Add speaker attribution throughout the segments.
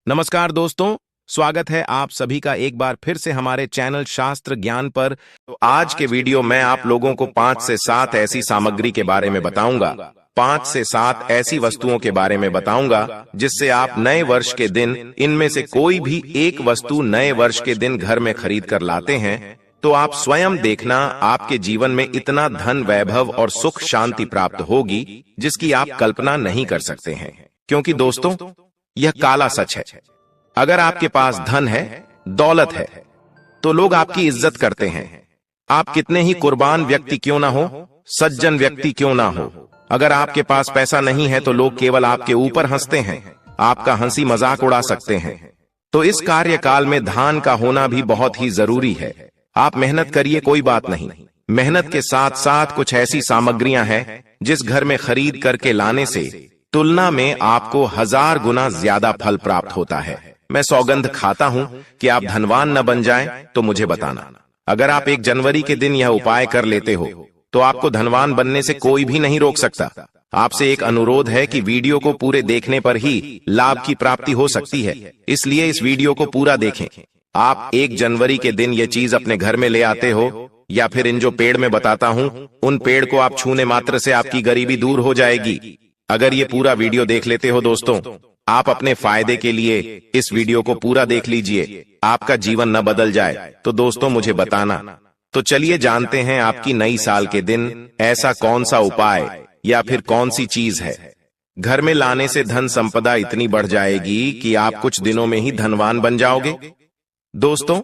Speaker 1: नमस्कार दोस्तों, स्वागत है आप सभी का एक बार फिर से हमारे चैनल शास्त्र ज्ञान पर। तो आज के वीडियो में आप लोगों को 5 से 7 ऐसी सामग्री के बारे में बताऊंगा। 5 से 7 ऐसी वस्तुओं के बारे में बताऊंगा जिससे आप नए वर्ष के दिन इनमें से कोई भी एक वस्तु नए वर्ष के दिन घर में खरीद कर लाते हैं तो आप स्वयं देखना आपके जीवन में इतना धन, वैभव और सुख शांति प्राप्त होगी जिसकी आप कल्पना नहीं कर सकते हैं। क्योंकि दोस्तों, यह काला सच है। अगर आपके पास धन है, दौलत है, तो लोग आपकी इज्जत करते हैं। आप कितने ही कुर्बान व्यक्ति क्यों ना हो, सज्जन व्यक्ति क्यों ना हो, अगर आपके पास पैसा नहीं है तो लोग केवल आपके ऊपर हंसते हैं, आपका हंसी मजाक उड़ा सकते हैं। तो इस कार्यकाल में दान का होना भी बहुत ही जरूरी है। आप मेहनत करिए, कोई बात नहीं। मेहनत के साथ साथ कुछ ऐसी सामग्रियां हैं जिस घर में खरीद करके लाने से तुलना में आपको 1000 गुना ज्यादा फल प्राप्त होता है। मैं सौगंध खाता हूं कि आप धनवान न बन जाएं तो मुझे बताना। अगर आप 1 जनवरी के दिन यह उपाय कर लेते हो तो आपको धनवान बनने से कोई भी नहीं रोक सकता। आपसे एक अनुरोध है कि वीडियो को पूरे देखने पर ही लाभ की प्राप्ति हो सकती है, इसलिए इस वीडियो को पूरा देखें। आप 1 जनवरी के दिन यह चीज अपने घर में ले आते हो या फिर इन जो पेड़ में बताता हूं उन पेड़ को आप छूने मात्र से आपकी गरीबी दूर हो जाएगी। अगर ये पूरा वीडियो देख लेते हो दोस्तों, आप अपने फायदे के लिए इस वीडियो को पूरा देख लीजिए, आपका जीवन न बदल जाए तो दोस्तों मुझे बताना। तो चलिए जानते हैं आपकी नई साल के दिन ऐसा कौन सा उपाय या फिर कौन सी चीज है घर में लाने से धन संपदा इतनी बढ़ जाएगी कि आप कुछ दिनों में ही धनवान बन जाओगे। दोस्तों,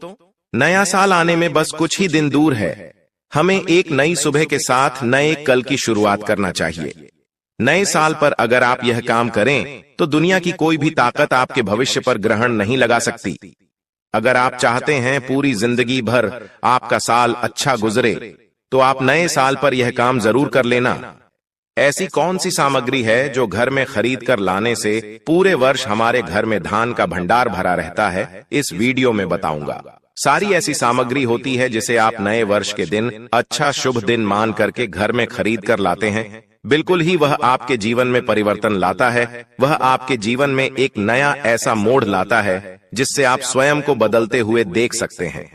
Speaker 1: नया साल आने में बस कुछ ही दिन दूर है। हमें एक नई सुबह के साथ नए कल की शुरुआत करना चाहिए। नए साल पर अगर आप यह काम करें तो दुनिया की कोई भी ताकत आपके भविष्य पर ग्रहण नहीं लगा सकती। अगर आप चाहते हैं पूरी जिंदगी भर आपका साल अच्छा गुजरे तो आप नए साल पर यह काम जरूर कर लेना। ऐसी कौन सी सामग्री है जो घर में खरीद कर लाने से पूरे वर्ष हमारे घर में धान का भंडार भरा रहता है, इस वीडियो में बताऊंगा। सारी ऐसी सामग्री होती है जिसे आप नए वर्ष के दिन अच्छा शुभ दिन मान करके घर में खरीद कर लाते हैं। बिल्कुल ही वह आपके जीवन में परिवर्तन लाता है। वह आपके जीवन में एक नया ऐसा मोड़ लाता है जिससे आप स्वयं को बदलते हुए देख सकते हैं।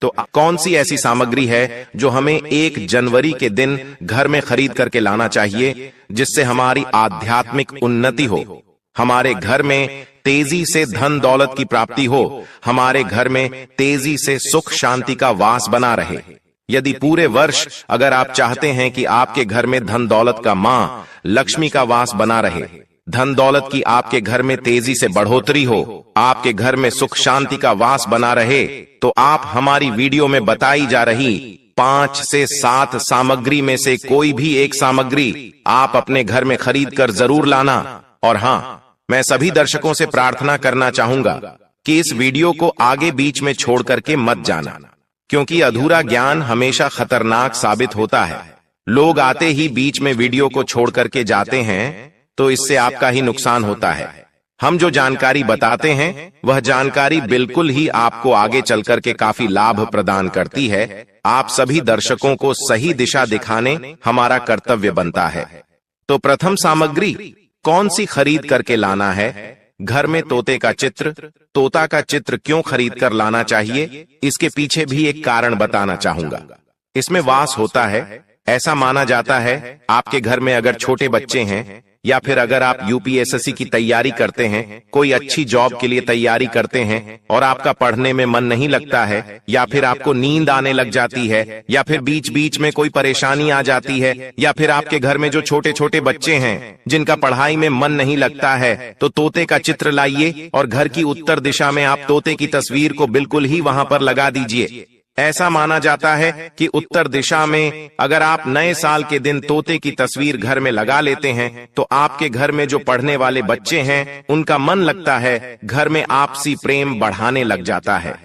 Speaker 1: तो कौन सी ऐसी सामग्री है जो हमें 1 जनवरी के दिन घर में खरीद करके लाना चाहिए जिससे हमारी आध्यात्मिक उन्नति हो, हमारे घर में तेजी से धन दौलत की प्राप्ति हो, हमारे घर में तेजी से सुख शांति का वास बना रहे। यदि पूरे वर्ष अगर आप चाहते हैं कि आपके घर में धन दौलत का मां लक्ष्मी का वास बना रहे, धन दौलत की आपके घर में तेजी से बढ़ोतरी हो, आपके घर में सुख शांति का वास बना रहे, तो आप हमारी वीडियो में बताई जा रही 5 से 7 सामग्री में से कोई भी एक सामग्री आप अपने घर में खरीद कर जरूर लाना। और हाँ, मैं सभी दर्शकों से प्रार्थना करना चाहूंगा कि इस वीडियो को आगे बीच में छोड़ करके मत जाना, क्योंकि अधूरा ज्ञान हमेशा खतरनाक साबित होता है। लोग आते ही बीच में वीडियो को छोड़ करके जाते हैं तो इससे आपका ही नुकसान होता है। हम जो जानकारी बताते हैं वह जानकारी बिल्कुल ही आपको आगे चल करके काफी लाभ प्रदान करती है। आप सभी दर्शकों को सही दिशा दिखाने हमारा कर्तव्य बनता है। तो प्रथम सामग्री कौन सी खरीद करके लाना है? घर में तोते का चित्र। तोता का चित्र क्यों खरीद कर लाना चाहिए, इसके पीछे भी एक कारण बताना चाहूंगा। इसमें वास होता है। ऐसा माना जाता है आपके घर में अगर छोटे बच्चे हैं या फिर अगर आप यूपीएससी की तैयारी करते हैं, कोई अच्छी जॉब के लिए तैयारी करते हैं और आपका पढ़ने में मन नहीं लगता है, या फिर आपको नींद आने लग जाती है, या फिर बीच बीच में कोई परेशानी आ जाती है, या फिर आपके घर में जो छोटे छोटे बच्चे हैं जिनका पढ़ाई में मन नहीं लगता है, तो तोते का चित्र लाइए और घर की उत्तर दिशा में आप तोते की तस्वीर को बिल्कुल ही वहां पर लगा दीजिए। ऐसा माना जाता है कि उत्तर दिशा में अगर आप नए साल के दिन तोते की तस्वीर घर में लगा लेते हैं तो आपके घर में जो पढ़ने वाले बच्चे हैं उनका मन लगता है, घर में आपसी प्रेम बढ़ाने लग जाता है।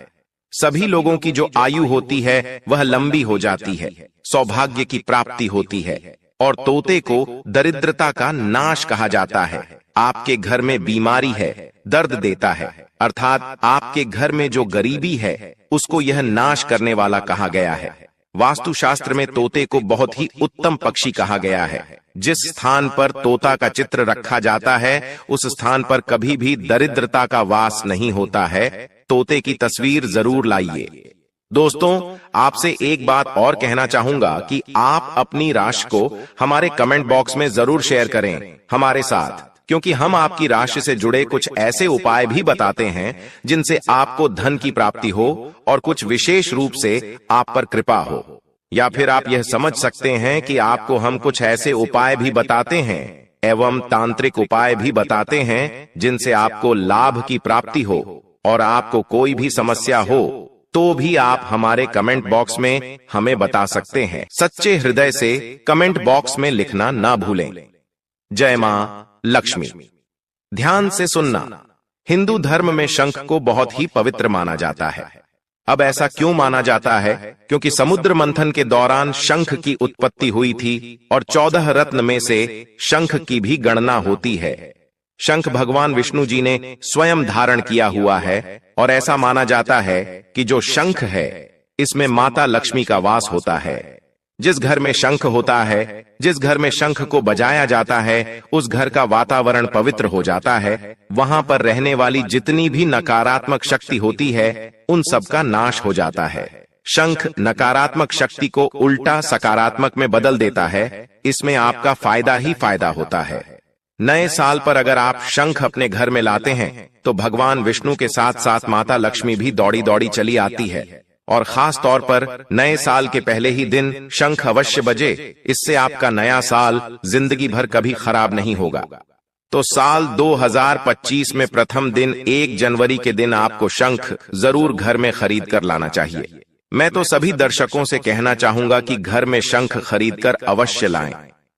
Speaker 1: सभी लोगों की जो आयु होती है वह लंबी हो जाती है, सौभाग्य की प्राप्ति होती है। और तोते को दरिद्रता का नाश कहा जाता है। आपके घर में बीमारी है, दर्द देता है, अर्थात आपके घर में जो गरीबी है उसको यह नाश करने वाला कहा गया है। वास्तुशास्त्र में तोते को बहुत ही उत्तम पक्षी कहा गया है। जिस स्थान पर तोता का चित्र रखा जाता है उस स्थान पर कभी भी दरिद्रता का वास नहीं होता है। तोते की तस्वीर जरूर लाइए। दोस्तों, आपसे एक बात और कहना चाहूंगा कि आप अपनी राशि को हमारे कमेंट बॉक्स में जरूर शेयर करें हमारे साथ, क्योंकि हम आपकी राशि से जुड़े कुछ ऐसे उपाय भी बताते हैं जिनसे आपको धन की प्राप्ति हो और कुछ विशेष रूप से आप पर कृपा हो। या फिर आप यह समझ सकते हैं कि आपको हम कुछ ऐसे उपाय भी बताते हैं एवं तांत्रिक उपाय भी बताते हैं जिनसे आपको लाभ की प्राप्ति हो और आपको कोई भी समस्या हो तो भी आप हमारे कमेंट बॉक्स में हमें बता सकते हैं। सच्चे हृदय से कमेंट बॉक्स में लिखना ना भूलें। जय मां लक्ष्मी। ध्यान से सुनना, हिंदू धर्म में शंख को बहुत ही पवित्र माना जाता है। अब ऐसा क्यों माना जाता है? क्योंकि समुद्र मंथन के दौरान शंख की उत्पत्ति हुई थी और 14 रत्न में से शंख की भी गणना होती है। शंख भगवान विष्णु जी ने स्वयं धारण किया हुआ है और ऐसा माना जाता है कि जो शंख है इसमें माता लक्ष्मी का वास होता है। जिस घर में शंख होता है, जिस घर में शंख को बजाया जाता है, उस घर का वातावरण पवित्र हो जाता है। वहां पर रहने वाली जितनी भी नकारात्मक शक्ति होती है उन सब का नाश हो जाता है। शंख नकारात्मक शक्ति को उल्टा सकारात्मक में बदल देता है। इसमें आपका फायदा ही फायदा होता है। नए साल पर अगर आप शंख अपने घर में लाते हैं तो भगवान विष्णु के साथ साथ माता लक्ष्मी भी दौड़ी दौड़ी चली आती है। और खास तौर पर नए साल के पहले ही दिन शंख अवश्य बजे। इससे आपका नया साल जिंदगी भर कभी खराब नहीं होगा। तो साल 2025 में प्रथम दिन 1 जनवरी के दिन आपको शंख जरूर घर में खरीद कर लाना चाहिए। मैं तो सभी दर्शकों से कहना चाहूंगा कि घर में शंख खरीद कर अवश्य लाएं,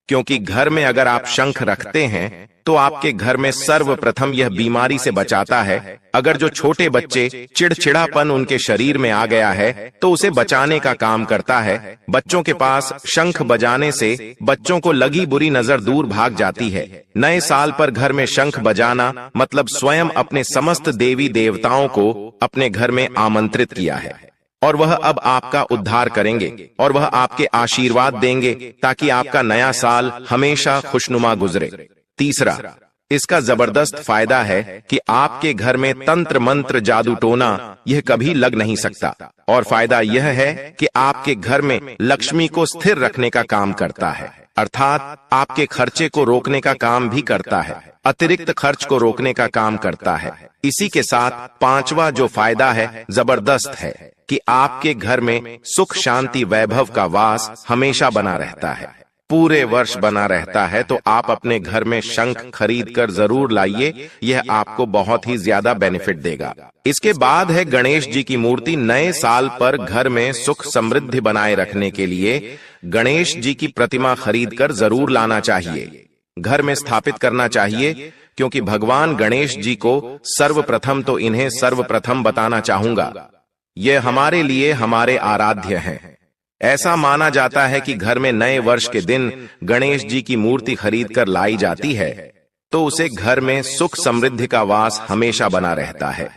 Speaker 1: क्योंकि घर में अगर आप शंख रखते हैं तो आपके घर में सर्वप्रथम यह बीमारी से बचाता है। अगर जो छोटे बच्चे चिड़चिड़ापन उनके शरीर में आ गया है तो उसे बचाने का काम करता है। बच्चों के पास शंख बजाने से बच्चों को लगी बुरी नजर दूर भाग जाती है। नए साल पर घर में शंख बजाना मतलब स्वयं अपने समस्त देवी देवताओं को अपने घर में आमंत्रित किया है और वह अब आपका उद्धार करेंगे और वह आपके आशीर्वाद देंगे ताकि आपका नया साल हमेशा खुशनुमा गुजरे। तीसरा, इसका जबरदस्त फायदा है कि आपके घर में तंत्र मंत्र जादू टोना यह कभी लग नहीं सकता। और फायदा यह है कि आपके घर में लक्ष्मी को स्थिर रखने का काम करता है, अर्थात आपके खर्चे को रोकने का काम भी करता है, अतिरिक्त खर्च को रोकने का काम करता है। इसी के साथ पांचवा जो फायदा है जबरदस्त है कि आपके घर में सुख शांति वैभव का वास हमेशा बना रहता है, पूरे वर्ष बना रहता है। तो आप अपने घर में शंख खरीद कर जरूर लाइए, यह आपको बहुत ही ज्यादा बेनिफिट देगा। इसके बाद है गणेश जी की मूर्ति। नए साल पर घर में सुख समृद्धि बनाए रखने के लिए गणेश जी की प्रतिमा खरीद कर जरूर लाना चाहिए, घर में स्थापित करना चाहिए, क्योंकि भगवान गणेश जी को सर्वप्रथम तो इन्हें सर्वप्रथम बताना चाहूंगा, यह हमारे लिए हमारे आराध्य हैं। ऐसा माना जाता है कि घर में नए वर्ष के दिन गणेश जी की मूर्ति खरीद कर लाई जाती है तो उसे घर में सुख समृद्धि का वास हमेशा बना रहता है।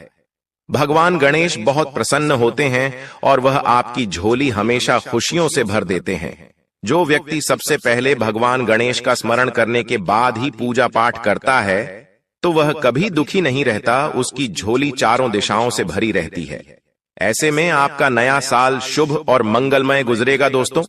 Speaker 1: भगवान गणेश बहुत प्रसन्न होते हैं और वह आपकी झोली हमेशा खुशियों से भर देते हैं। जो व्यक्ति सबसे पहले भगवान गणेश का स्मरण करने के बाद ही पूजा पाठ करता है तो वह कभी दुखी नहीं रहता, उसकी झोली चारों दिशाओं से भरी रहती है। ऐसे में आपका नया साल शुभ और मंगलमय गुजरेगा। दोस्तों,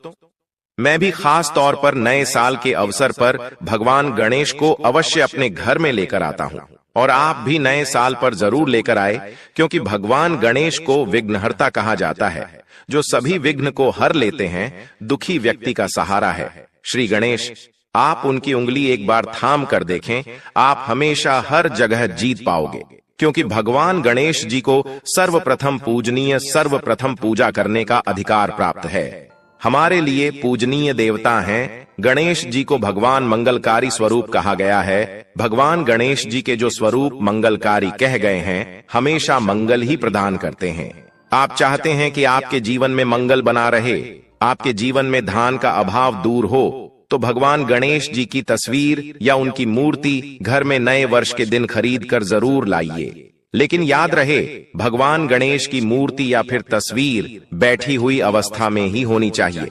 Speaker 1: मैं भी खास तौर पर नए साल के अवसर पर भगवान गणेश को अवश्य अपने घर में लेकर आता हूं और आप भी नए साल पर जरूर लेकर आए, क्योंकि भगवान गणेश को विघ्नहर्ता कहा जाता है, जो सभी विघ्न को हर लेते हैं, दुखी व्यक्ति का सहारा है। श्री गणेश, आप उनकी उंगली एक बार थाम कर देखें, आप हमेशा हर जगह जीत पाओगे, क्योंकि भगवान गणेश जी को सर्वप्रथम पूजनीय, सर्वप्रथम पूजा करने का अधिकार प्राप्त है। हमारे लिए पूजनीय देवता हैं। गणेश जी को भगवान मंगलकारी स्वरूप कहा गया है। भगवान गणेश जी के जो स्वरूप मंगलकारी कह गए हैं, हमेशा मंगल ही प्रदान करते हैं। आप चाहते हैं कि आपके जीवन में मंगल बना रहे, आपके जीवन में धन का अभाव दूर हो, तो भगवान गणेश जी की तस्वीर या उनकी मूर्ति घर में नए वर्ष के दिन खरीद कर जरूर लाइए। लेकिन याद रहे, भगवान गणेश की मूर्ति या फिर तस्वीर बैठी हुई अवस्था में ही होनी चाहिए।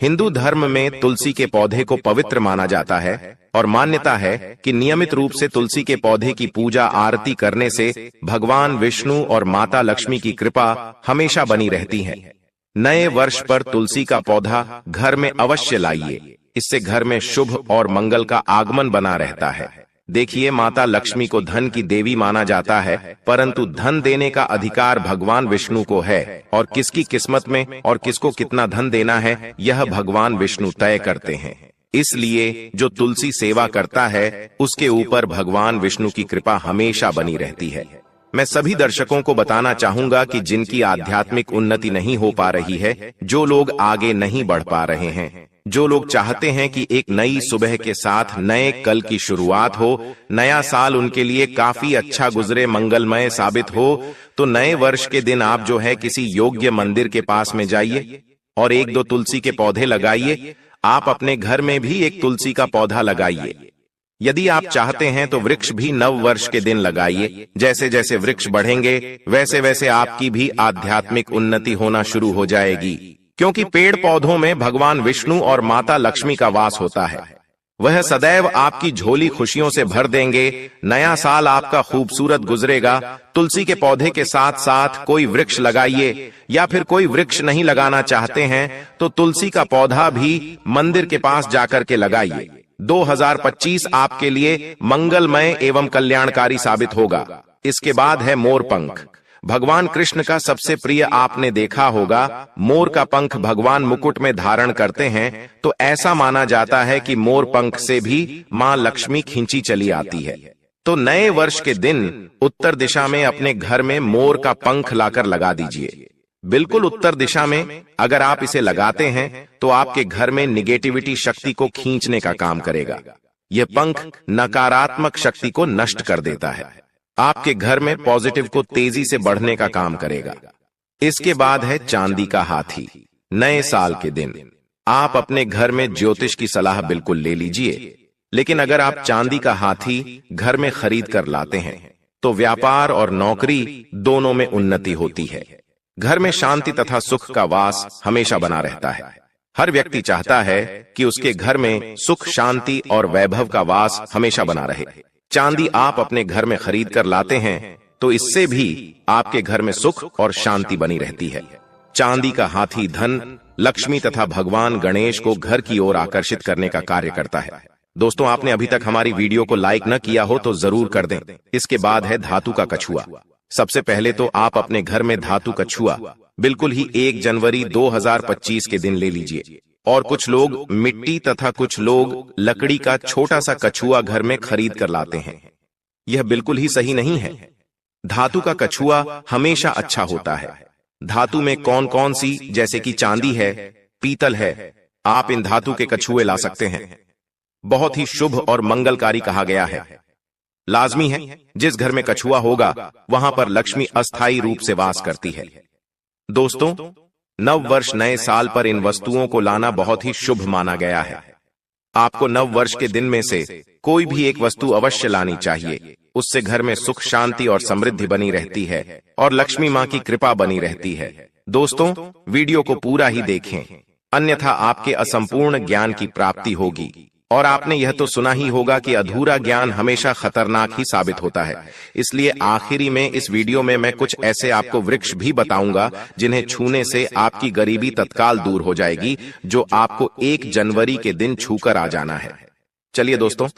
Speaker 1: हिंदू धर्म में तुलसी के पौधे को पवित्र माना जाता है और मान्यता है कि नियमित रूप से तुलसी के पौधे की पूजा आरती करने से भगवान विष्णु और माता लक्ष्मी की कृपा हमेशा बनी रहती है। नए वर्ष पर तुलसी का पौधा घर में अवश्य लाइए, इससे घर में शुभ और मंगल का आगमन बना रहता है। देखिए, माता लक्ष्मी को धन की देवी माना जाता है, परंतु धन देने का अधिकार भगवान विष्णु को है और किसकी किस्मत में और किसको कितना धन देना है यह भगवान विष्णु तय करते हैं। इसलिए जो तुलसी सेवा करता है उसके ऊपर भगवान विष्णु की कृपा हमेशा बनी रहती है। मैं सभी दर्शकों को बताना चाहूंगा कि जिनकी आध्यात्मिक उन्नति नहीं हो पा रही है, जो लोग आगे नहीं बढ़ पा रहे हैं, जो लोग चाहते हैं कि एक नई सुबह के साथ नए कल की शुरुआत हो, नया साल उनके लिए काफी अच्छा गुजरे, मंगलमय साबित हो, तो नए वर्ष के दिन आप जो है किसी योग्य मंदिर के पास में जाइए और एक दो तुलसी के पौधे लगाइए। आप अपने घर में भी एक तुलसी का पौधा लगाइए। यदि आप चाहते हैं तो वृक्ष भी नव वर्ष के दिन लगाइए। जैसे जैसे वृक्ष बढ़ेंगे वैसे वैसे आपकी भी आध्यात्मिक उन्नति होना शुरू हो जाएगी, क्योंकि पेड़ पौधों में भगवान विष्णु और माता लक्ष्मी का वास होता है। वह सदैव आपकी झोली खुशियों से भर देंगे। नया साल आपका खूबसूरत गुजरेगा। तुलसी के पौधे के साथ साथ कोई वृक्ष लगाइए, या फिर कोई वृक्ष नहीं लगाना चाहते हैं तो तुलसी का पौधा भी मंदिर के पास जाकर के लगाइए। 2025 आपके लिए मंगलमय एवं कल्याणकारी साबित होगा। इसके बाद है मोर पंख। भगवान कृष्ण का सबसे प्रिय आपने देखा होगा, मोर का पंख भगवान मुकुट में धारण करते हैं, तो ऐसा माना जाता है कि मोर पंख से भी मां लक्ष्मी खींची चली आती है। तो नए वर्ष के दिन उत्तर दिशा में अपने घर में मोर का पंख लाकर लगा दीजिए। बिल्कुल उत्तर दिशा में अगर आप इसे लगाते हैं तो आपके घर में निगेटिविटी शक्ति को खींचने का काम करेगा। यह पंख नकारात्मक शक्ति को नष्ट कर देता है। आपके घर में पॉजिटिव को तेजी से बढ़ने का काम करेगा। इसके बाद है चांदी का हाथी। नए साल के दिन आप अपने घर में ज्योतिष की सलाह बिल्कुल ले लीजिए, लेकिन अगर आप चांदी का हाथी घर में खरीद कर लाते हैं तो व्यापार और नौकरी दोनों में उन्नति होती है। घर में शांति तथा सुख का वास हमेशा बना रहता है। हर व्यक्ति चाहता है कि उसके घर में सुख, शांति और वैभव का वास हमेशा बना रहे। चांदी आप अपने घर में खरीद कर लाते हैं तो इससे भी आपके घर में सुख और शांति बनी रहती है। चांदी का हाथी धन, लक्ष्मी तथा भगवान गणेश को घर की ओर आकर्षित करने का कार्य करता है। दोस्तों, आपने अभी तक हमारी वीडियो को लाइक न किया हो तो जरूर कर दें। इसके बाद है धातु का कछुआ। सबसे पहले तो आप अपने घर में धातु कछुआ बिल्कुल ही 1 जनवरी 2025 के दिन ले लीजिए। और कुछ लोग मिट्टी तथा कुछ लोग लकड़ी का छोटा सा कछुआ घर में खरीद कर लाते हैं। यह बिल्कुल ही सही नहीं है। धातु का कछुआ हमेशा अच्छा होता है। धातु में कौन कौन सी, जैसे कि चांदी है, पीतल है, आप इन धातु के कछुए ला सकते हैं। बहुत ही शुभ और मंगलकारी कहा गया है। लाजमी है जिस घर में कछुआ होगा वहां पर लक्ष्मी अस्थायी रूप से वास करती है। दोस्तों, नव वर्ष नए साल पर इन वस्तुओं को लाना बहुत ही शुभ माना गया है। आपको नव वर्ष के दिन में से कोई भी एक वस्तु अवश्य लानी चाहिए। उससे घर में सुख, शांति और समृद्धि बनी रहती है और लक्ष्मी मां की कृपा बनी रहती है। दोस्तों, वीडियो को पूरा ही देखें, अन्यथा आपके असंपूर्ण ज्ञान की प्राप्ति होगी। और आपने यह तो सुना ही होगा कि अधूरा ज्ञान हमेशा खतरनाक ही साबित होता है। इसलिए आखिरी में इस वीडियो में मैं कुछ ऐसे आपको वृक्ष भी बताऊंगा जिन्हें छूने से आपकी गरीबी तत्काल दूर हो जाएगी, जो आपको 1 जनवरी के दिन छूकर आ जाना है। चलिए दोस्तों,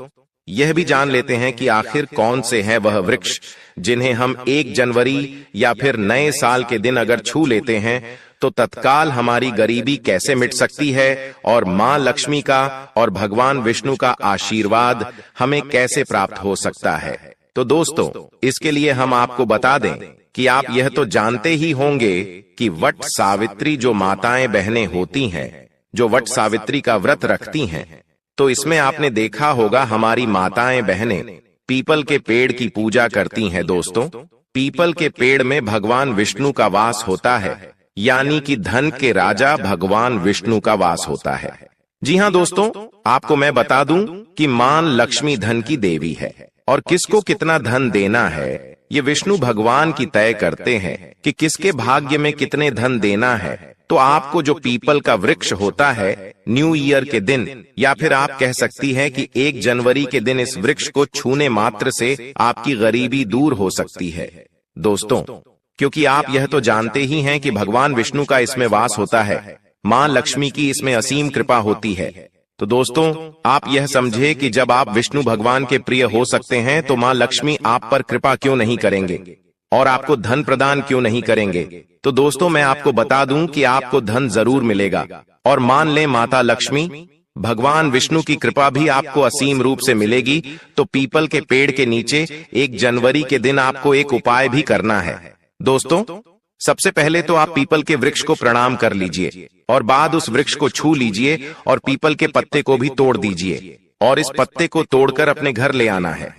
Speaker 1: यह भी जान लेते हैं कि आखिर कौन से हैं वह वृक्ष जिन्हें हम 1 जनवरी या फिर नए साल के दिन अगर छू लेते हैं तो तत्काल हमारी गरीबी कैसे मिट सकती है और मां लक्ष्मी का और भगवान विष्णु का आशीर्वाद हमें कैसे प्राप्त हो सकता है। तो दोस्तों, इसके लिए हम आपको बता दें कि आप यह तो जानते ही होंगे कि वट सावित्री जो माताएं बहनें होती हैं, जो वट सावित्री का व्रत रखती हैं, तो इसमें आपने देखा होगा हमारी माताएं बहनें पीपल के पेड़ की पूजा करती हैं। दोस्तों, पीपल के पेड़ में भगवान विष्णु का वास होता है, यानी कि धन के राजा भगवान विष्णु का वास होता है। जी हां दोस्तों, आपको मैं बता दूं कि मां लक्ष्मी धन की देवी है और किसको कितना धन देना है ये विष्णु भगवान की तय करते हैं कि किसके भाग्य में कितने धन देना है। तो आपको जो पीपल का वृक्ष होता है, न्यू ईयर के दिन या फिर आप कह सकती हैं कि 1 जनवरी के दिन इस वृक्ष को छूने मात्र से आपकी गरीबी दूर हो सकती है। दोस्तों, क्योंकि आप यह तो जानते ही हैं कि भगवान विष्णु का इसमें वास होता है, मां लक्ष्मी की इसमें असीम कृपा होती है। तो दोस्तों, आप यह समझे कि जब आप विष्णु भगवान के प्रिय हो सकते हैं तो मां लक्ष्मी आप पर कृपा क्यों नहीं करेंगे और आपको धन प्रदान क्यों नहीं करेंगे। तो दोस्तों, मैं आपको बता दूं कि आपको धन जरूर मिलेगा। और मान लें माता लक्ष्मी भगवान विष्णु की कृपा भी आपको असीम रूप से मिलेगी, तो पीपल के पेड़ के नीचे 1 जनवरी के दिन आपको एक उपाय भी करना है। दोस्तों, सबसे पहले तो आप पीपल के वृक्ष को प्रणाम कर लीजिए और बाद उस वृक्ष को छू लीजिए और पीपल के पत्ते को भी तोड़ दीजिए और इस पत्ते को तोड़कर अपने घर ले आना है।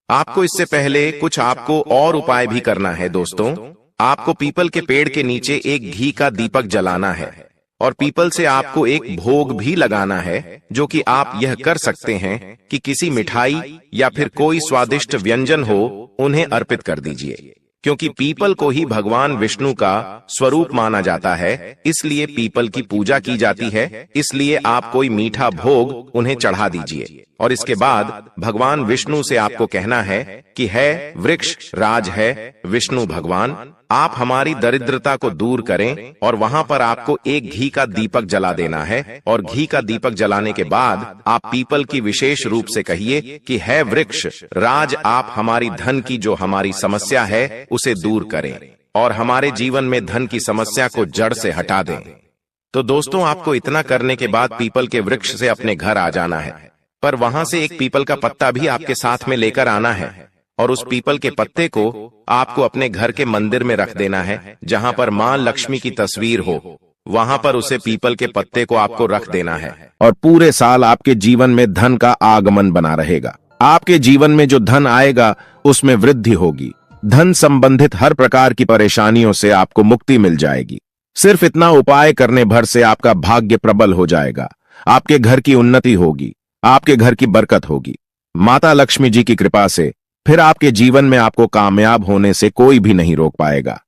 Speaker 1: आपको इससे पहले कुछ आपको और उपाय भी करना है। दोस्तों, आपको पीपल के पेड़ के नीचे एक घी का दीपक जलाना है और पीपल से आपको एक भोग भी लगाना है, जो कि आप यह कर सकते हैं कि किसी मिठाई या फिर कोई स्वादिष्ट व्यंजन हो उन्हें अर्पित कर दीजिए। क्योंकि पीपल को ही भगवान विष्णु का स्वरूप माना जाता है, इसलिए पीपल की पूजा की जाती है। इसलिए आप कोई मीठा भोग उन्हें चढ़ा दीजिए और इसके बाद भगवान विष्णु से आपको कहना है कि है वृक्ष राज है विष्णु भगवान, आप हमारी दरिद्रता को दूर करें। और वहां पर आपको एक घी का दीपक जला देना है और घी का दीपक जलाने के बाद आप पीपल की विशेष रूप से कहिए कि है वृक्ष राज, आप हमारी धन की जो हमारी समस्या है उसे दूर करें और हमारे जीवन में धन की समस्या को जड़ से हटा दें। तो दोस्तों, आपको इतना करने के बाद पीपल के वृक्ष से अपने घर आ जाना है, पर वहां से एक पीपल का पत्ता भी आपके साथ में लेकर आना है और उस पीपल के पत्ते को आपको अपने घर के मंदिर में रख देना है, जहां पर मां लक्ष्मी की तस्वीर हो। वहां पर उसे पीपल के पत्ते को आपको रख देना है और पूरे साल आपके जीवन में धन का आगमन बना रहेगा। आपके जीवन में जो धन आएगा उसमें वृद्धि होगी। धन संबंधित हर प्रकार की परेशानियों से आपको मुक्ति मिल जाएगी। सिर्फ इतना उपाय करने भर से आपका भाग्य प्रबल हो जाएगा। आपके घर की उन्नति होगी, आपके घर की बरकत होगी। माता लक्ष्मी जी की कृपा से फिर आपके जीवन में आपको कामयाब होने से कोई भी नहीं रोक पाएगा।